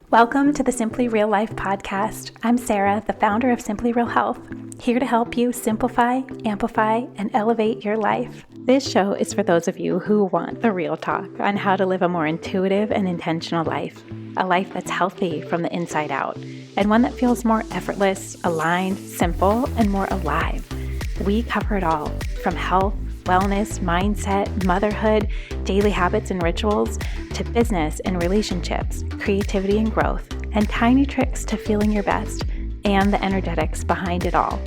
Welcome to the Simply Real Life podcast. I'm Sarah, the founder of Simply Real Health, here to help you simplify, amplify, and elevate your life. This show is for those of you who want the real talk on how to live a more intuitive and intentional life, a life that's healthy from the inside out, and one that feels more effortless, aligned, simple, and more alive. We cover it all, from health, wellness, mindset, motherhood, daily habits and rituals, to business and relationships, creativity and growth, and tiny tricks to feeling your best, and the energetics behind it all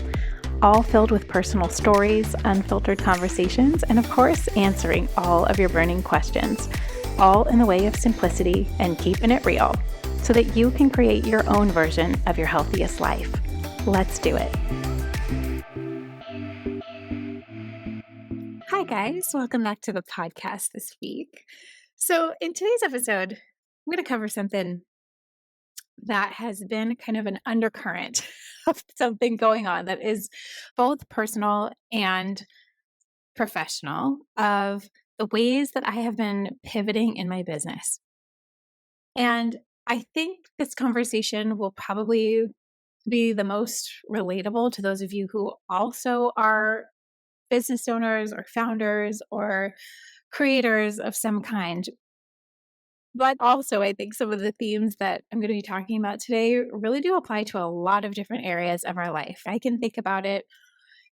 filled with personal stories, unfiltered conversations, and of course, answering all of your burning questions, all in the way of simplicity and keeping it real, so that you can create your own version of your healthiest life. Let's do it. Hi guys, welcome back to the podcast this week. So in today's episode, I'm going to cover something that has been kind of an undercurrent of something going on that is both personal and professional, of the ways that I have been pivoting in my business. And I think this conversation will probably be the most relatable to those of you who also are business owners or founders or creators of some kind. But also, I think some of the themes that I'm going to be talking about today really do apply to a lot of different areas of our life. I can think about it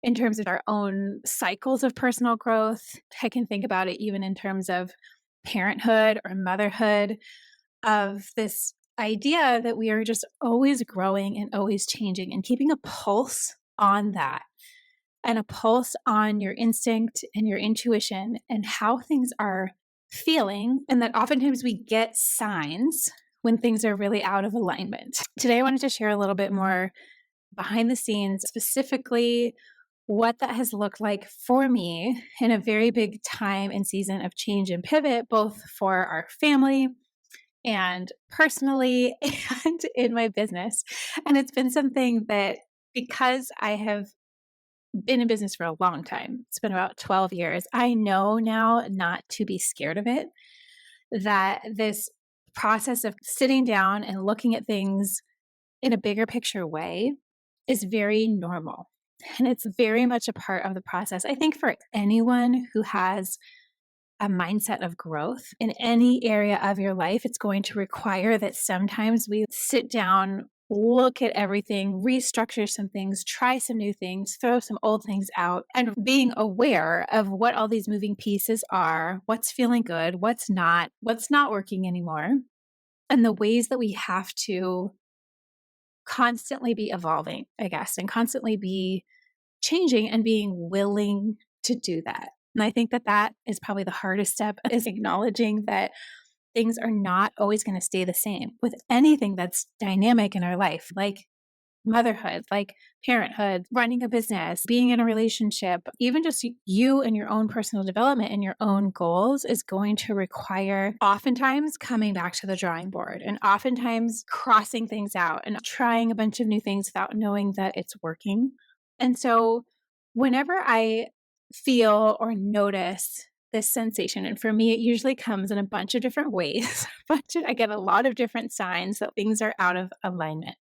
in terms of our own cycles of personal growth. I can think about it even in terms of parenthood or motherhood, of this idea that we are just always growing and always changing, and keeping a pulse on that, and a pulse on your instinct and your intuition and how things are feeling, and that oftentimes we get signs when things are really out of alignment. Today, I wanted to share a little bit more behind the scenes, specifically what that has looked like for me in a very big time and season of change and pivot, both for our family and personally and in my business. And it's been something that, because I have been in business for a long time, it's been about 12 years, I know now not to be scared of it, that this process of sitting down and looking at things in a bigger picture way is very normal. And it's very much a part of the process. I think for anyone who has a mindset of growth in any area of your life, it's going to require that sometimes we sit down, look at everything, restructure some things, try some new things, throw some old things out, and being aware of what all these moving pieces are, what's feeling good, what's not working anymore, and the ways that we have to constantly be evolving, I guess, and constantly be changing and being willing to do that. And I think that is probably the hardest step, is acknowledging that things are not always going to stay the same with anything that's dynamic in our life, like motherhood, like parenthood, running a business, being in a relationship. Even just you and your own personal development and your own goals is going to require oftentimes coming back to the drawing board, and oftentimes crossing things out and trying a bunch of new things without knowing that it's working. And so whenever I feel or notice this sensation, and for me, it usually comes in a bunch of different ways, I get a lot of different signs that things are out of alignment.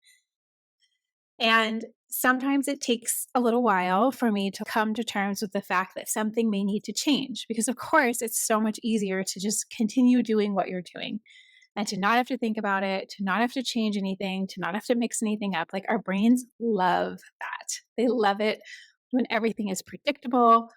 And sometimes it takes a little while for me to come to terms with the fact that something may need to change, because of course it's so much easier to just continue doing what you're doing and to not have to think about it, to not have to change anything, to not have to mix anything up. Like, our brains love that. They love it when everything is predictable,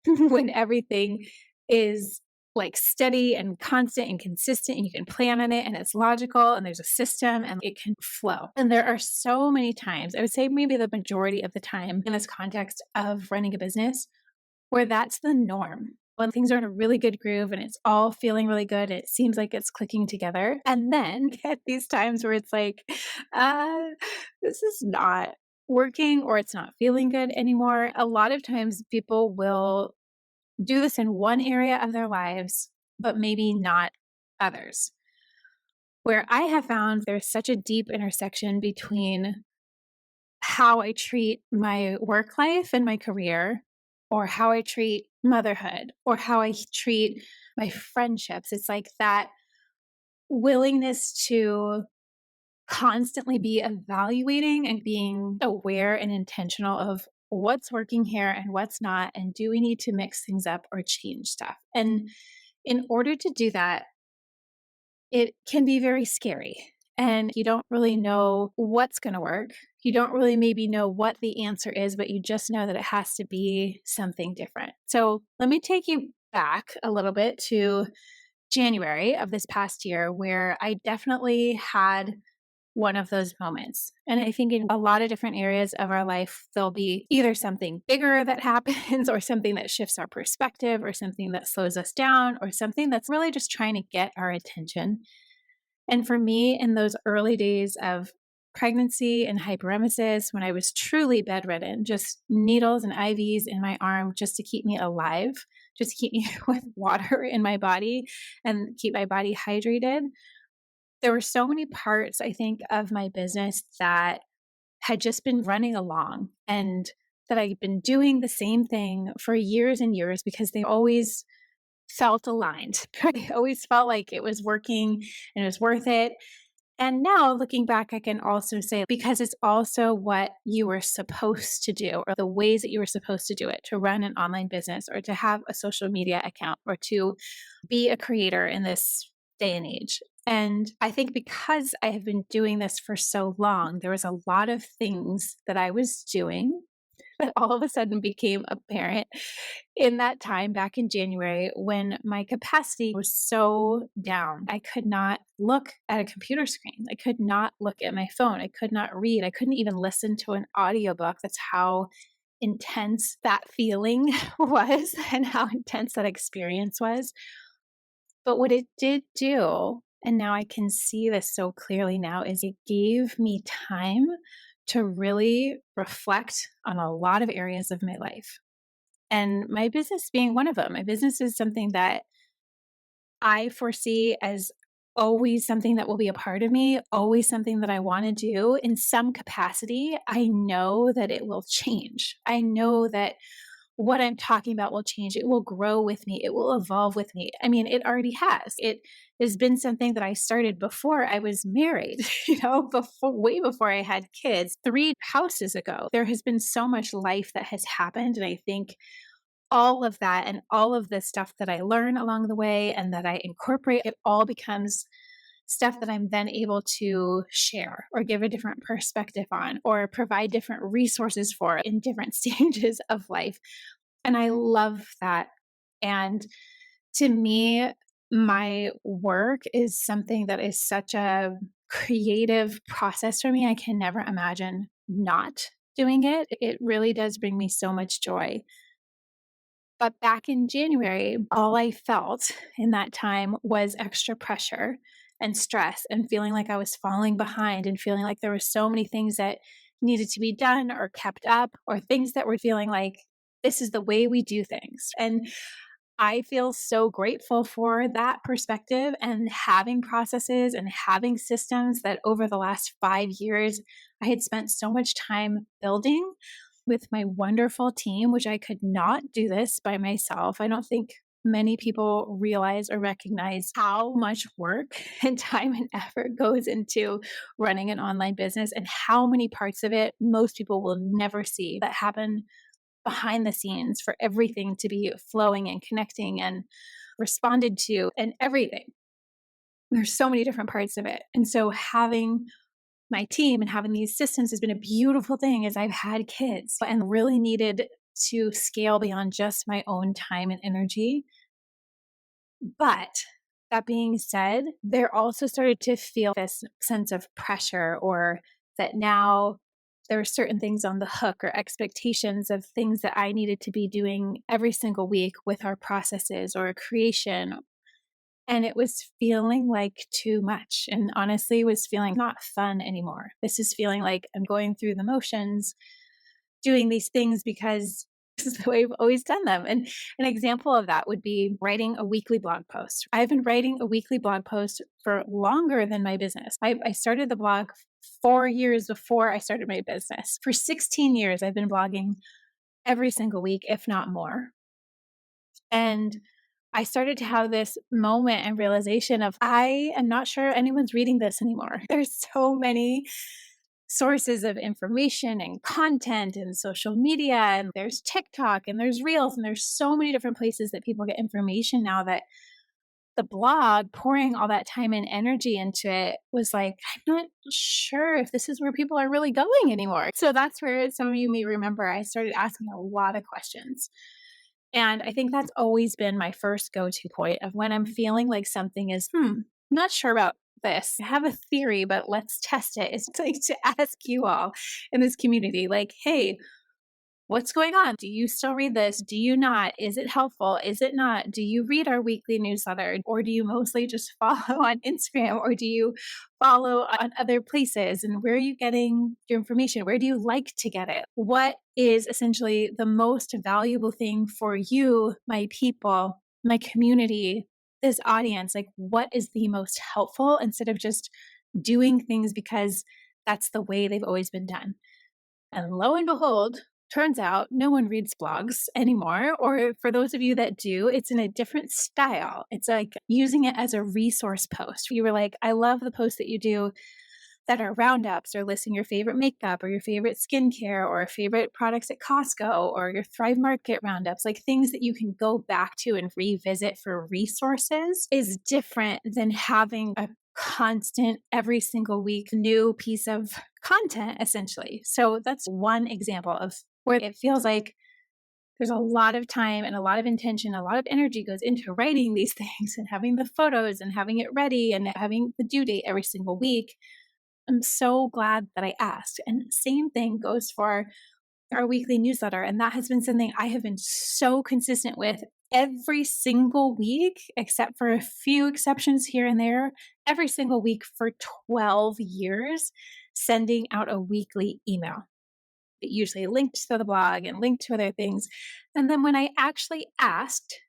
when everything is like steady and constant and consistent, and you can plan on it and it's logical and there's a system and it can flow. And there are so many times, I would say maybe the majority of the time in this context of running a business, where that's the norm. When things are in a really good groove and it's all feeling really good, it seems like it's clicking together. And then at these times where it's like, this is not working, or it's not feeling good anymore. A lot of times people will do this in one area of their lives, but maybe not others. Where I have found there's such a deep intersection between how I treat my work life and my career, or how I treat motherhood, or how I treat my friendships. It's like that willingness to constantly be evaluating and being aware and intentional of what's working here and what's not. And do we need to mix things up or change stuff? And in order to do that, it can be very scary. And you don't really know what's going to work. You don't really maybe know what the answer is, but you just know that it has to be something different. So let me take you back a little bit to January of this past year, where I definitely had one of those moments. And I think in a lot of different areas of our life, there'll be either something bigger that happens, or something that shifts our perspective, or something that slows us down, or something that's really just trying to get our attention. And for me, in those early days of pregnancy and hyperemesis, when I was truly bedridden, just needles and IVs in my arm just to keep me alive, just to keep me with water in my body and keep my body hydrated, there were so many parts, I think, of my business that had just been running along, and that I'd been doing the same thing for years and years because they always felt aligned. I always felt like it was working and it was worth it. And now looking back, I can also say, because it's also what you were supposed to do, or the ways that you were supposed to do it, to run an online business, or to have a social media account, or to be a creator in this day and age. And I think because I have been doing this for so long, there was a lot of things that I was doing that all of a sudden became apparent in that time back in January, when my capacity was so down. I could not look at a computer screen. I could not look at my phone. I could not read. I couldn't even listen to an audiobook. That's how intense that feeling was and how intense that experience was. But what it did do, and now I can see this so clearly now, is it gave me time to really reflect on a lot of areas of my life. And my business being one of them. My business is something that I foresee as always something that will be a part of me, always something that I want to do in some capacity. I know that it will change. I know that what I'm talking about will change. It will grow with me. It will evolve with me. I mean, it already has. It has been something that I started before I was married, way before I had kids, 3 houses ago. There has been so much life that has happened. And I think all of that and all of the stuff that I learn along the way and that I incorporate, it all becomes stuff that I'm then able to share or give a different perspective on or provide different resources for in different stages of life. And I love that. And to me, my work is something that is such a creative process for me. I can never imagine not doing it. It really does bring me so much joy. But back in January, all I felt in that time was extra pressure and stress, and feeling like I was falling behind, and feeling like there were so many things that needed to be done or kept up, or things that were feeling like this is the way we do things. And I feel so grateful for that perspective and having processes and having systems that over the last 5 years, I had spent so much time building with my wonderful team, which I could not do this by myself. I don't think many people realize or recognize how much work and time and effort goes into running an online business, and how many parts of it most people will never see that happen behind the scenes for everything to be flowing and connecting and responded to and everything. There's so many different parts of it. And so having my team and having these systems has been a beautiful thing as I've had kids and really needed to scale beyond just my own time and energy. But that being said, there also started to feel this sense of pressure, or that now there were certain things on the hook, or expectations of things that I needed to be doing every single week with our processes or creation. And it was feeling like too much, and honestly was feeling not fun anymore. This is feeling like I'm going through the motions, doing these things because this is the way I've always done them. And an example of that would be writing a weekly blog post. I've been writing a weekly blog post for longer than my business. I started the blog 4 years before I started my business. For 16 years, I've been blogging every single week, if not more. And I started to have this moment and realization of I am not sure anyone's reading this anymore. There's so many sources of information and content and social media, and there's TikTok and there's Reels, and there's so many different places that people get information now that the blog, pouring all that time and energy into it, was like, I'm not sure if this is where people are really going anymore. So that's where some of you may remember I started asking a lot of questions. And I think that's always been my first go to point of when I'm feeling like something is, not sure about this. I have a theory, but let's test it. It's like to ask you all in this community, like, hey, what's going on? Do you still read this? Do you not? Is it helpful? Is it not? Do you read our weekly newsletter? Or do you mostly just follow on Instagram? Or do you follow on other places? And where are you getting your information? Where do you like to get it? What is essentially the most valuable thing for you, my people, my community, this audience? Like, what is the most helpful instead of just doing things because that's the way they've always been done? And lo and behold, turns out no one reads blogs anymore. Or for those of you that do, it's in a different style. It's like using it as a resource post. You were like, I love the posts that you do that are roundups or listing your favorite makeup or your favorite skincare or favorite products at Costco or your Thrive Market roundups, like things that you can go back to and revisit for resources is different than having a constant every single week new piece of content essentially. So that's one example of where it feels like there's a lot of time and a lot of intention, a lot of energy goes into writing these things and having the photos and having it ready and having the due date every single week. I'm so glad that I asked. And same thing goes for our weekly newsletter. And that has been something I have been so consistent with every single week, except for a few exceptions here and there, every single week for 12 years, sending out a weekly email. It usually linked to the blog and linked to other things. And then when I actually asked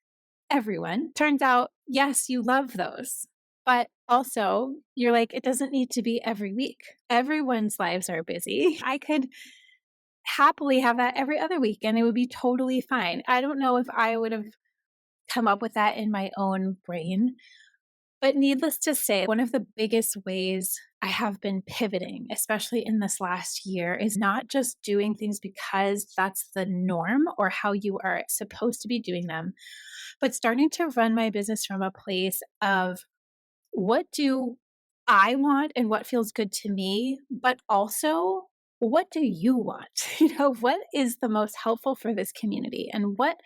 everyone, turns out, yes, you love those. But also, you're like, it doesn't need to be every week. Everyone's lives are busy. I could happily have that every other week and it would be totally fine. I don't know if I would have come up with that in my own brain. But needless to say, one of the biggest ways I have been pivoting, especially in this last year, is not just doing things because that's the norm or how you are supposed to be doing them, but starting to run my business from a place of what do I want and what feels good to me, but also what do you want? What is the most helpful for this community and what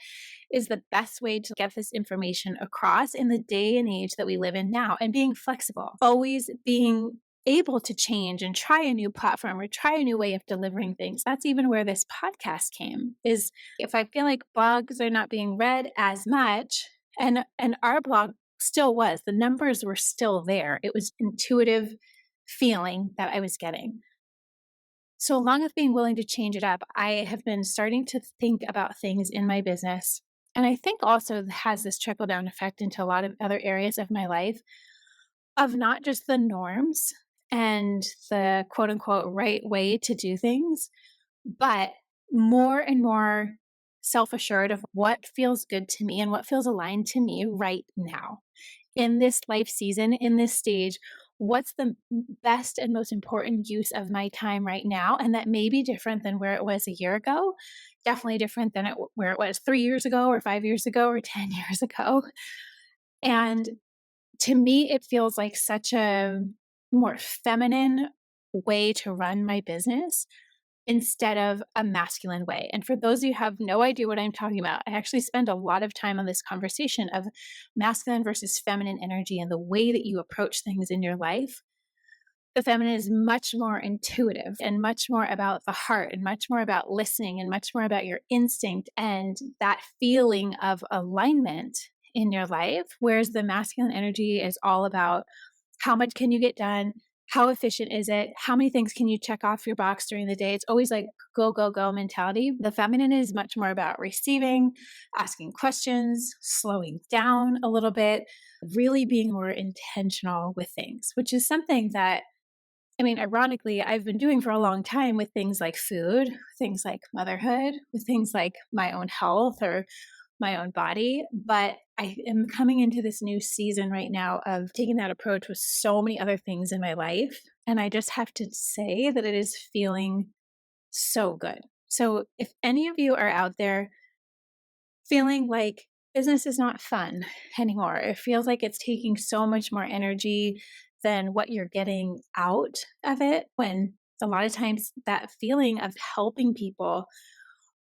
is the best way to get this information across in the day and age that we live in now, and being flexible, always being able to change and try a new platform or try a new way of delivering things. That's even where this podcast came, is if I feel like blogs are not being read as much, and our blog still was, the numbers were still there. It was intuitive feeling that I was getting. So along with being willing to change it up, I have been starting to think about things in my business. And I think also has this trickle down effect into a lot of other areas of my life of not just the norms and the quote unquote right way to do things, but more and more self assured of what feels good to me and what feels aligned to me right now in this life season, in this stage. What's the best and most important use of my time right now? And that may be different than where it was a year ago, definitely different than where it was 3 years ago or 5 years ago or 10 years ago. And to me, it feels like such a more feminine way to run my business instead of a masculine way. And for those of you who have no idea what I'm talking about, I actually spend a lot of time on this conversation of masculine versus feminine energy and the way that you approach things in your life. The feminine is much more intuitive and much more about the heart and much more about listening and much more about your instinct and that feeling of alignment in your life. Whereas the masculine energy is all about how much can you get done? How efficient is it? How many things can you check off your box during the day? It's always like go, go, go mentality. The feminine is much more about receiving, asking questions, slowing down a little bit, really being more intentional with things, which is something that, ironically, I've been doing for a long time with things like food, things like motherhood, with things like my own health or my own body. But I am coming into this new season right now of taking that approach with so many other things in my life. And I just have to say that it is feeling so good. So if any of you are out there feeling like business is not fun anymore, it feels like it's taking so much more energy than what you're getting out of it, when a lot of times that feeling of helping people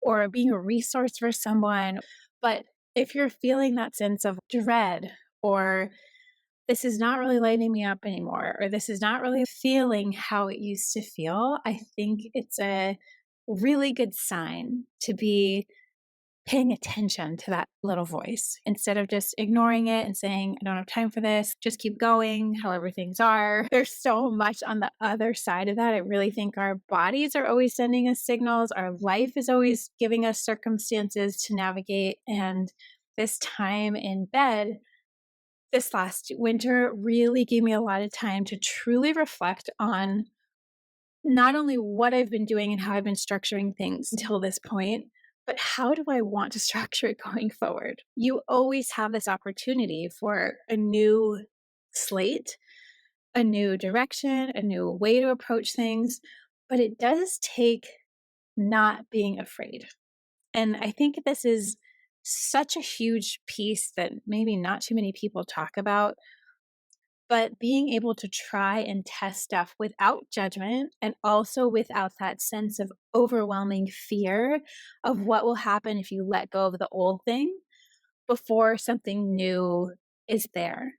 or being a resource for someone. But if you're feeling that sense of dread, or this is not really lighting me up anymore, or this is not really feeling how it used to feel, I think it's a really good sign to be paying attention to that little voice instead of just ignoring it and saying, I don't have time for this, just keep going, however things are. There's so much on the other side of that. I really think our bodies are always sending us signals. Our life is always giving us circumstances to navigate. And this time in bed, this last winter, really gave me a lot of time to truly reflect on not only what I've been doing and how I've been structuring things until this point, but how do I want to structure it going forward? You always have this opportunity for a new slate, a new direction, a new way to approach things, but it does take not being afraid. And I think this is such a huge piece that maybe not too many people talk about, but being able to try and test stuff without judgment and also without that sense of overwhelming fear of what will happen if you let go of the old thing before something new is there.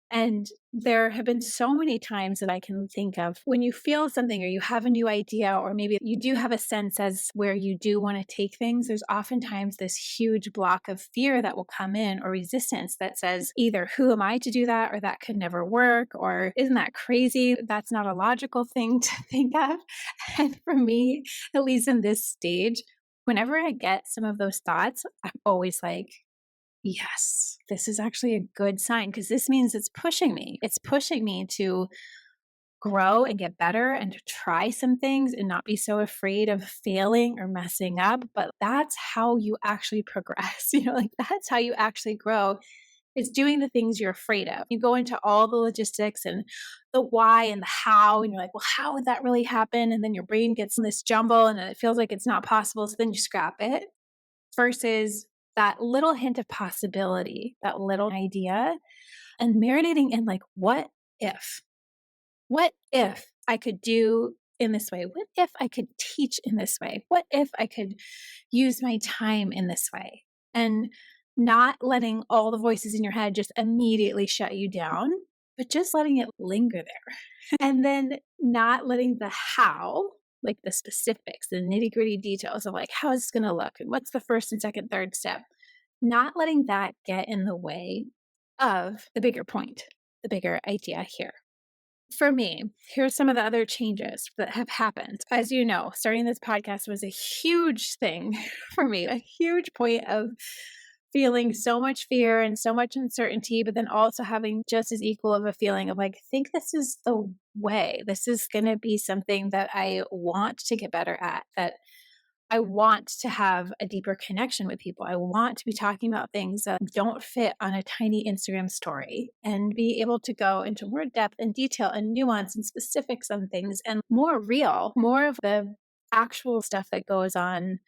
And there have been so many times that I can think of when you feel something or you have a new idea, or maybe you do have a sense as where you do want to take things, there's oftentimes this huge block of fear that will come in, or resistance that says either, who am I to do that? Or that could never work. Or isn't that crazy? That's not a logical thing to think of. And for me, at least in this stage, whenever I get some of those thoughts, I'm always like, yes, this is actually a good sign, because this means it's pushing me. It's pushing me to grow and get better and to try some things and not be so afraid of failing or messing up. But that's how you actually progress. Like that's how you actually grow, is doing the things you're afraid of. You go into all the logistics and the why and the how, and you're like, well, how would that really happen? And then your brain gets in this jumble and it feels like it's not possible. So then you scrap it, versus that little hint of possibility, that little idea, and marinating in like, what if? What if I could do in this way? What if I could teach in this way? What if I could use my time in this way? And not letting all the voices in your head just immediately shut you down, but just letting it linger there. And then not letting the how, like the specifics, the nitty gritty details of like, how is this going to look? And what's the first and second, third step? Not letting that get in the way of the bigger point, the bigger idea here. For me, here's some of the other changes that have happened. As you know, starting this podcast was a huge thing for me, a huge point of feeling so much fear and so much uncertainty, but then also having just as equal of a feeling of like, I think this is the way. This is going to be something that I want to get better at, that I want to have a deeper connection with people. I want to be talking about things that don't fit on a tiny Instagram story, and be able to go into more depth and detail and nuance and specifics on things, and more real, more of the actual stuff that goes on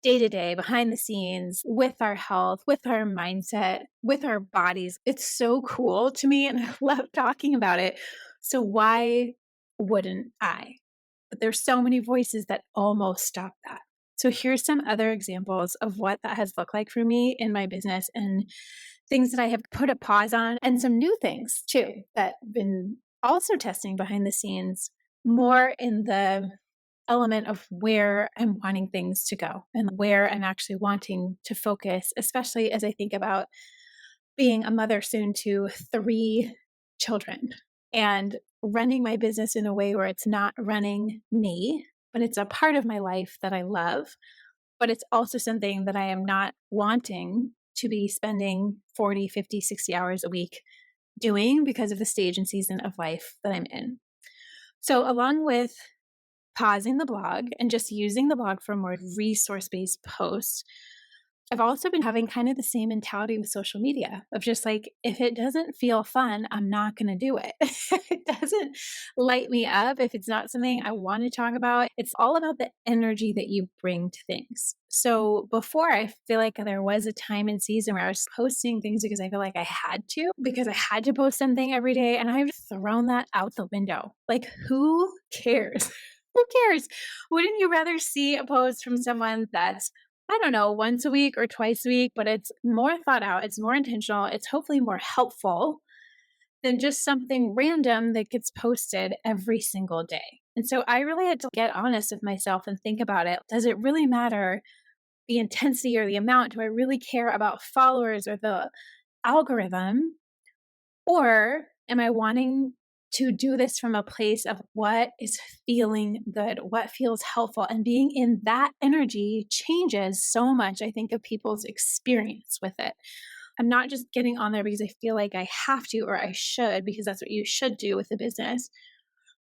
day to day, behind the scenes, with our health, with our mindset, with our bodies. It's so cool to me, and I love talking about it. So why wouldn't I? But there's so many voices that almost stop that. So here's some other examples of what that has looked like for me in my business, and things that I have put a pause on, and some new things too that I've been also testing behind the scenes, more in the element of where I'm wanting things to go and where I'm actually wanting to focus, especially as I think about being a mother soon to 3 children and running my business in a way where it's not running me, but it's a part of my life that I love. But it's also something that I am not wanting to be spending 40, 50, 60 hours a week doing, because of the stage and season of life that I'm in. So along with pausing the blog and just using the blog for more resource-based posts, I've also been having kind of the same mentality with social media of just like, if it doesn't feel fun, I'm not going to do it. If it doesn't light me up, if it's not something I want to talk about, it's all about the energy that you bring to things. So before, I feel like there was a time and season where I was posting things because I feel like I had to, because I had to post something every day. And I've thrown that out the window. Like, who cares? Who cares? Wouldn't you rather see a post from someone that's, I don't know, once a week or twice a week, but it's more thought out, it's more intentional, it's hopefully more helpful than just something random that gets posted every single day? And so I really had to get honest with myself and think about it. Does it really matter the intensity or the amount? Do I really care about followers or the algorithm? Or am I wanting to do this from a place of what is feeling good, what feels helpful? And being in that energy changes so much, I think, of people's experience with it. I'm not just getting on there because I feel like I have to or I should, because that's what you should do with the business,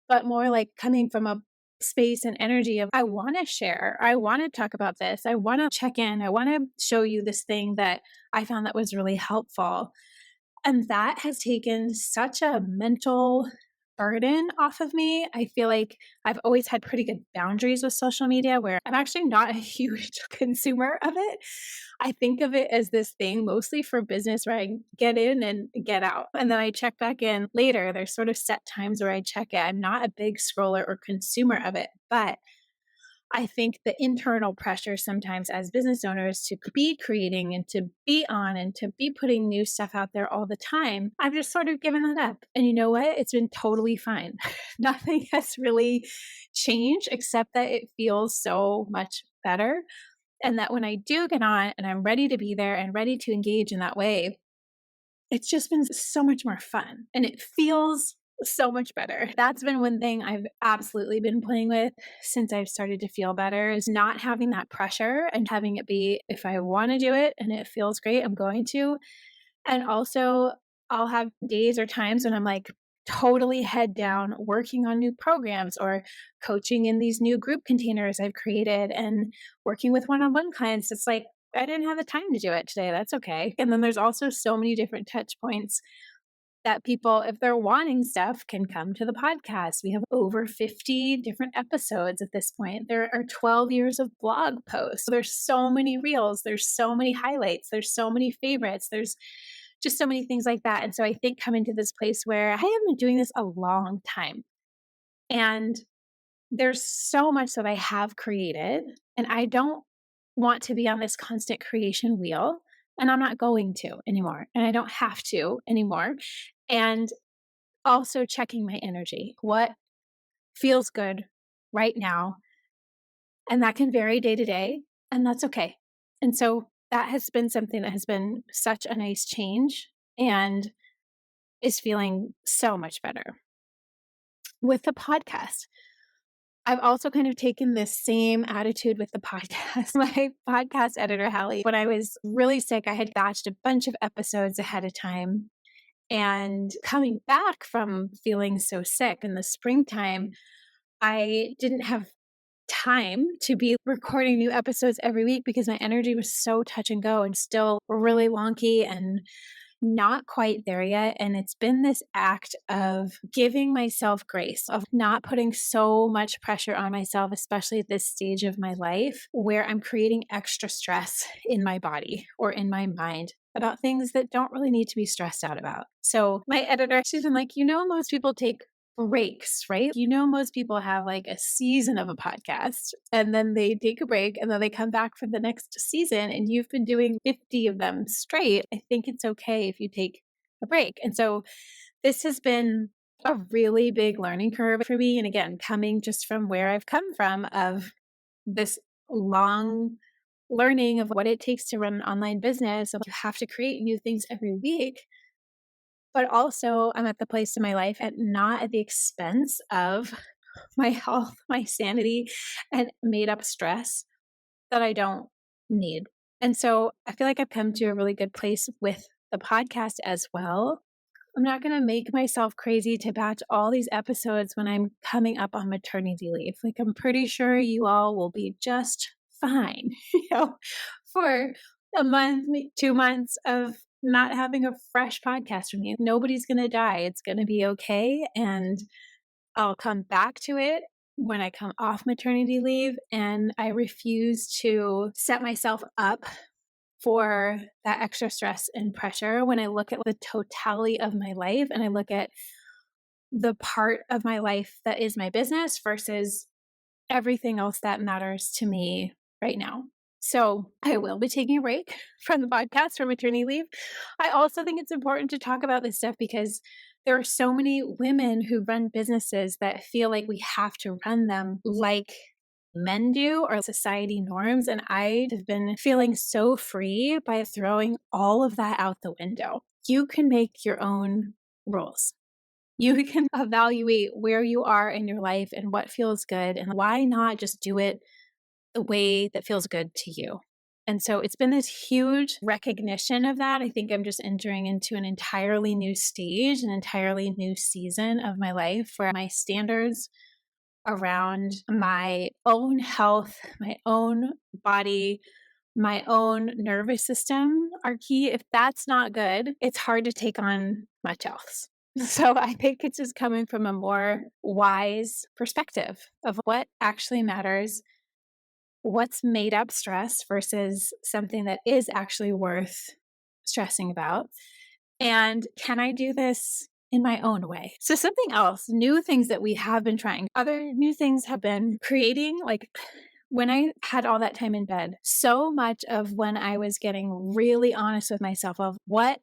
but more like coming from a space and energy of, I want to share, I want to talk about this, I want to check in, I want to show you this thing that I found that was really helpful. And that has taken such a mental burden off of me. I feel like I've always had pretty good boundaries with social media where I'm actually not a huge consumer of it. I think of it as this thing mostly for business where I get in and get out. And then I check back in later. There's sort of set times where I check it. I'm not a big scroller or consumer of it, but I think the internal pressure sometimes as business owners to be creating and to be on and to be putting new stuff out there all the time, I've just sort of given that up. And you know what? It's been totally fine. Nothing has really changed except that it feels so much better. And that when I do get on and I'm ready to be there and ready to engage in that way, it's just been so much more fun and it feels so much better. That's been one thing I've absolutely been playing with since I've started to feel better, is not having that pressure and having it be, if I want to do it and it feels great, I'm going to. And also, I'll have days or times when I'm like totally head down working on new programs or coaching in these new group containers I've created and working with one-on-one clients. It's like, I didn't have the time to do it today. That's okay. And then there's also so many different touch points that people, if they're wanting stuff, can come to the podcast. We have over 50 different episodes at this point. There are 12 years of blog posts. There's so many reels. There's so many highlights. There's so many favorites. There's just so many things like that. And so I think coming to this place where I have been doing this a long time, and there's so much that I have created, and I don't want to be on this constant creation wheel. And I'm not going to anymore. And I don't have to anymore. And also checking my energy. What feels good right now? And that can vary day to day, and that's okay. And so that has been something that has been such a nice change and is feeling so much better. With the podcast, I've also kind of taken this same attitude with the podcast. My podcast editor, Hallie, when I was really sick, I had batched a bunch of episodes ahead of time. And coming back from feeling so sick in the springtime, I didn't have time to be recording new episodes every week because my energy was so touch and go and still really wonky and not quite there yet. And it's been this act of giving myself grace, of not putting so much pressure on myself, especially at this stage of my life where I'm creating extra stress in my body or in my mind about things that don't really need to be stressed out about. So my editor, she's been like, most people take breaks, right? Most people have like a season of a podcast and then they take a break and then they come back for the next season, and you've been doing 50 of them straight. I think it's okay if you take a break. And so this has been a really big learning curve for me. And again, coming just from where I've come from, of this long learning of what it takes to run an online business, of you have to create new things every week. But also, I'm at the place in my life at not at the expense of my health, my sanity, and made up stress that I don't need. And so I feel like I've come to a really good place with the podcast as well. I'm not going to make myself crazy to batch all these episodes when I'm coming up on maternity leave. Like, I'm pretty sure you all will be just fine, for a month, 2 months of not having a fresh podcast from you. Nobody's going to die. It's going to be okay. And I'll come back to it when I come off maternity leave. And I refuse to set myself up for that extra stress and pressure when I look at the totality of my life and I look at the part of my life that is my business versus everything else that matters to me right now. So I will be taking a break from the podcast for maternity leave. I also think it's important to talk about this stuff because there are so many women who run businesses that feel like we have to run them like men do or society norms. And I have been feeling so free by throwing all of that out the window. You can make your own rules. You can evaluate where you are in your life and what feels good, and why not just do it the way that feels good to you. And so it's been this huge recognition of that. I think I'm just entering into an entirely new stage, an entirely new season of my life where my standards around my own health, my own body, my own nervous system are key. If that's not good, it's hard to take on much else. So I think it's just coming from a more wise perspective of what actually matters, what's made up stress versus something that is actually worth stressing about. And can I do this in my own way? So something else, new things that we have been trying, other new things have been creating, like when I had all that time in bed, so much of when I was getting really honest with myself of what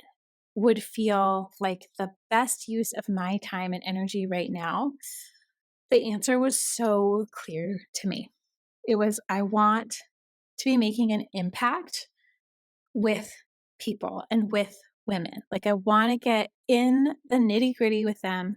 would feel like the best use of my time and energy right now, the answer was so clear to me. It was, I want to be making an impact with people and with women. Like, I want to get in the nitty gritty with them.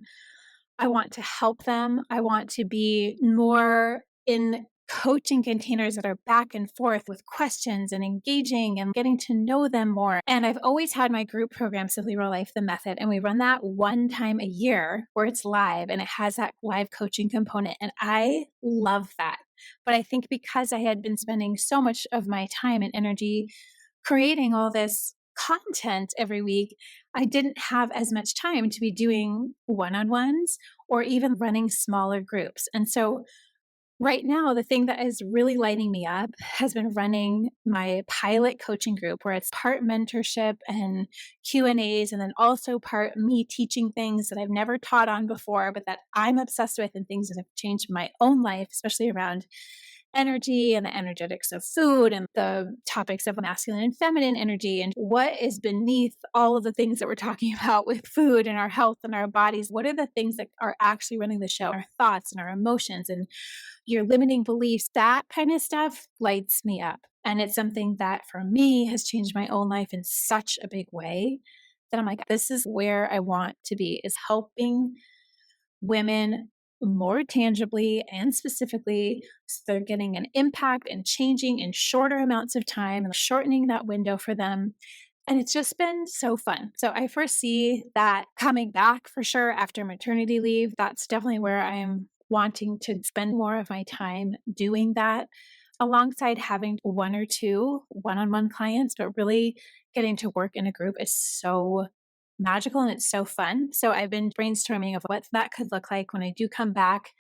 I want to help them. I want to be more in coaching containers that are back and forth with questions and engaging and getting to know them more. And I've always had my group program, Simply Real Life, the Method. And we run that one time a year where it's live and it has that live coaching component. And I love that. But I think because I had been spending so much of my time and energy creating all this content every week, I didn't have as much time to be doing one-on-ones or even running smaller groups. And so right now, the thing that is really lighting me up has been running my pilot coaching group, where it's part mentorship and Q&As, and then also part me teaching things that I've never taught on before, but that I'm obsessed with, and things that have changed my own life, especially around energy and the energetics of food and the topics of masculine and feminine energy and what is beneath all of the things that we're talking about with food and our health and our bodies. What are the things that are actually running the show? Our thoughts and our emotions and your limiting beliefs, that kind of stuff lights me up. And it's something that for me has changed my own life in such a big way that I'm like, this is where I want to be, is helping women more tangibly and specifically, so they're getting an impact and changing in shorter amounts of time and shortening that window for them. And it's just been so fun. So I foresee that coming back for sure after maternity leave. That's definitely where I'm wanting to spend more of my time doing that, alongside having one or two one-on-one clients, but really getting to work in a group is so magical and it's so fun. So I've been brainstorming of what that could look like when I do come back,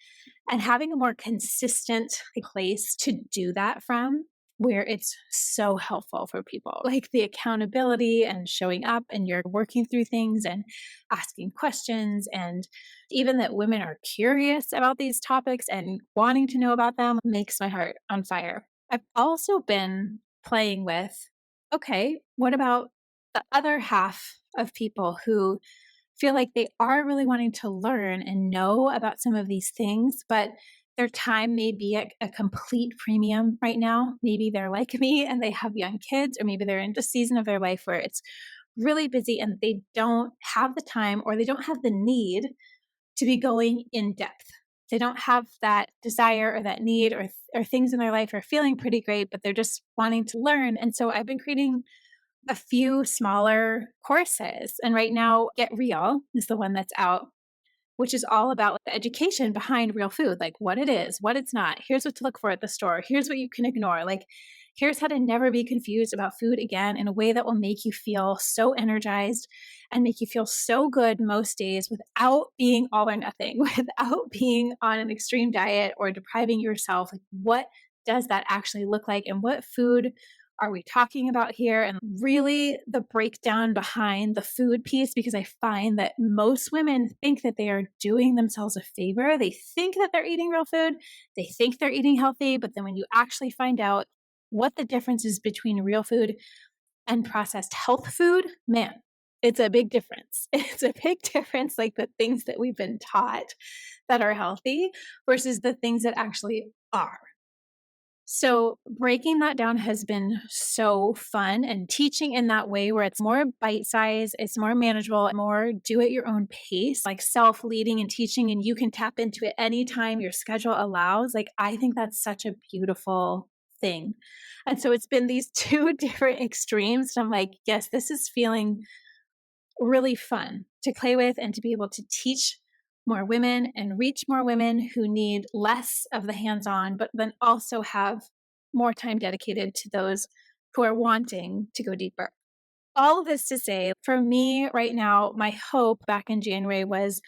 and having a more consistent place to do that from, where it's so helpful for people, like the accountability and showing up and you're working through things and asking questions, and even that women are curious about these topics and wanting to know about them makes my heart on fire. I've also been playing with, okay, what about the other half of people who feel like they are really wanting to learn and know about some of these things, but their time may be at a complete premium right now. Maybe they're like me and they have young kids, or maybe they're in a season of their life where it's really busy and they don't have the time or they don't have the need to be going in depth. They don't have that desire or that need, or things in their life are feeling pretty great, but they're just wanting to learn. And so I've been creating a few smaller courses. And right now, Get Real is the one that's out, which is all about the education behind real food, like what it is, what it's not. Here's what to look for at the store. Here's what you can ignore. Like, Here's how to never be confused about food again in a way that will make you feel so energized and make you feel so good most days without being all or nothing, without being on an extreme diet or depriving yourself. Like, what does that actually look like? And what food are we talking about here? And really the breakdown behind the food piece, because I find that most women think that they are doing themselves a favor. They think that they're eating real food, they think they're eating healthy, but then when you actually find out what the difference is between real food and processed health food, man, it's a big difference. It's a big difference, like the things that we've been taught that are healthy versus the things that actually are. So breaking that down has been so fun, and teaching in that way where it's more bite size, it's more manageable, more do at your own pace, like self leading and teaching, and you can tap into it anytime your schedule allows. Like, I think that's such a beautiful thing. And so it's been these two different extremes. And I'm like, yes, this is feeling really fun to play with and to be able to teach more women and reach more women who need less of the hands on, but then also have more time dedicated to those who are wanting to go deeper. All of this to say, for me right now, my hope back in January was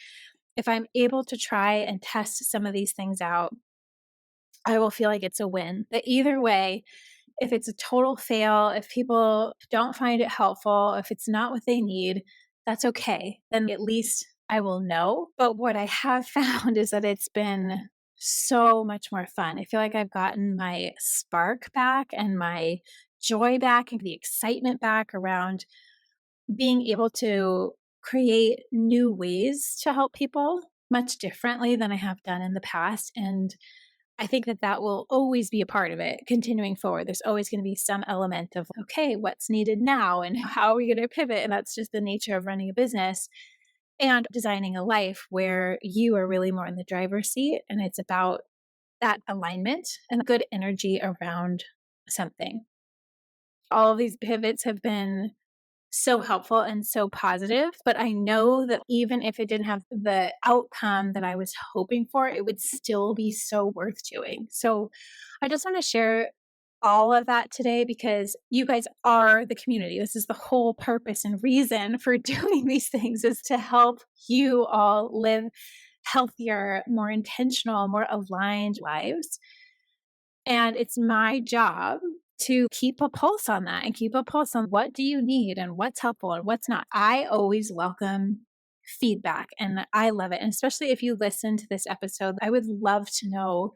if I'm able to try and test some of these things out, I will feel like it's a win. That either way, if it's a total fail, if people don't find it helpful, if it's not what they need, that's okay. Then at least I will know. But what I have found is that it's been so much more fun. I feel like I've gotten my spark back and my joy back and the excitement back around being able to create new ways to help people much differently than I have done in the past. And I think that that will always be a part of it continuing forward. There's always going to be some element of, okay, what's needed now and how are we going to pivot? And that's just the nature of running a business and designing a life where you are really more in the driver's seat. And it's about that alignment and good energy around something. All of these pivots have been so helpful and so positive, but I know that even if it didn't have the outcome that I was hoping for, it would still be so worth doing. So I just want to share all of that today because you guys are the community. This is the whole purpose and reason for doing these things, is to help you all live healthier, more intentional, more aligned lives. And it's my job to keep a pulse on that and keep a pulse on what do you need and what's helpful and what's not. I always welcome feedback and I love it. And especially if you listen to this episode, I would love to know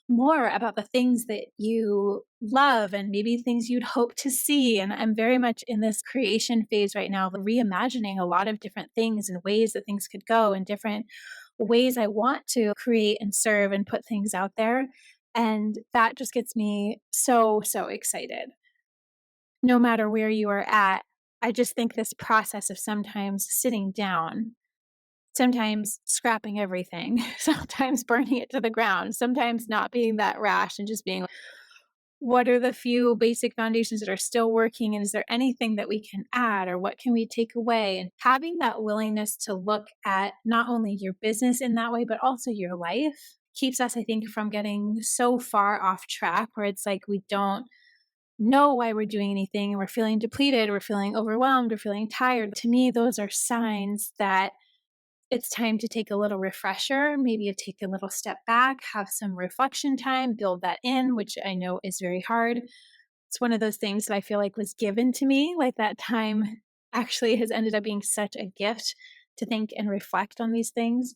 more about the things that you love and maybe things you'd hope to see. And I'm very much in this creation phase right now, reimagining a lot of different things and ways that things could go and different ways I want to create and serve and put things out there. And that just gets me so, so excited. No matter where you are at, I just think this process of sometimes sitting down, sometimes scrapping everything, sometimes burning it to the ground, sometimes not being that rash and just being like, what are the few basic foundations that are still working? And is there anything that we can add or what can we take away? And having that willingness to look at not only your business in that way, but also your life keeps us, I think, from getting so far off track where it's like we don't know why we're doing anything and we're feeling depleted, we're feeling overwhelmed, we're feeling tired. To me, those are signs that it's time to take a little refresher, maybe take a little step back, have some reflection time, build that in, which I know is very hard. It's one of those things that I feel like was given to me, like that time actually has ended up being such a gift to think and reflect on these things,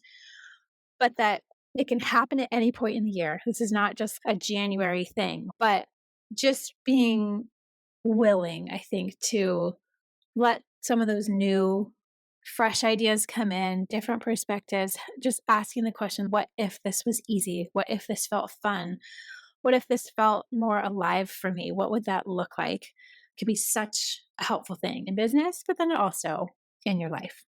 but that it can happen at any point in the year. This is not just a January thing, but just being willing, I think, to let some of those new, fresh ideas come in, different perspectives, just asking the question, what if this was easy? What if this felt fun? What if this felt more alive for me? What would that look like? It could be such a helpful thing in business, but then also in your life.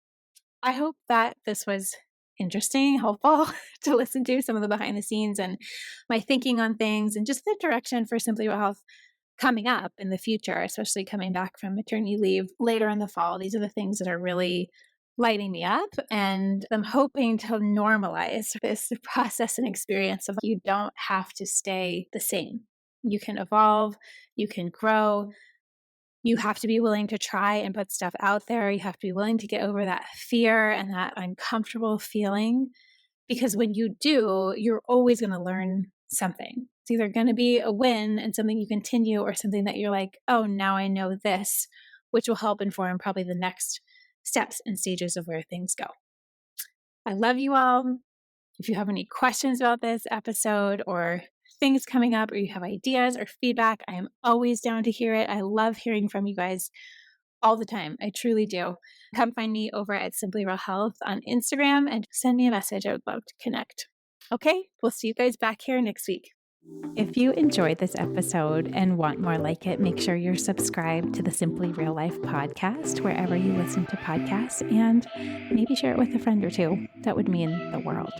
I hope that this was interesting, helpful to listen to some of the behind the scenes and my thinking on things and just the direction for Simply What Health coming up in the future, especially coming back from maternity leave later in the fall. These are the things that are really lighting me up. And I'm hoping to normalize this process and experience of you don't have to stay the same. You can evolve, you can grow. You have to be willing to try and put stuff out there. You have to be willing to get over that fear and that uncomfortable feeling, because when you do, you're always going to learn something. It's either going to be a win and something you continue, or something that you're like, oh, now I know this, which will help inform probably the next steps and stages of where things go. I love you all. If you have any questions about this episode or things coming up, or you have ideas or feedback, I am always down to hear it. I love hearing from you guys all the time. I truly do. Come find me over at Simply Real Health on Instagram and send me a message. I would love to connect. Okay, we'll see you guys back here next week. If you enjoyed this episode and want more like it, make sure you're subscribed to the Simply Real Life podcast wherever you listen to podcasts, and maybe share it with a friend or two. That would mean the world.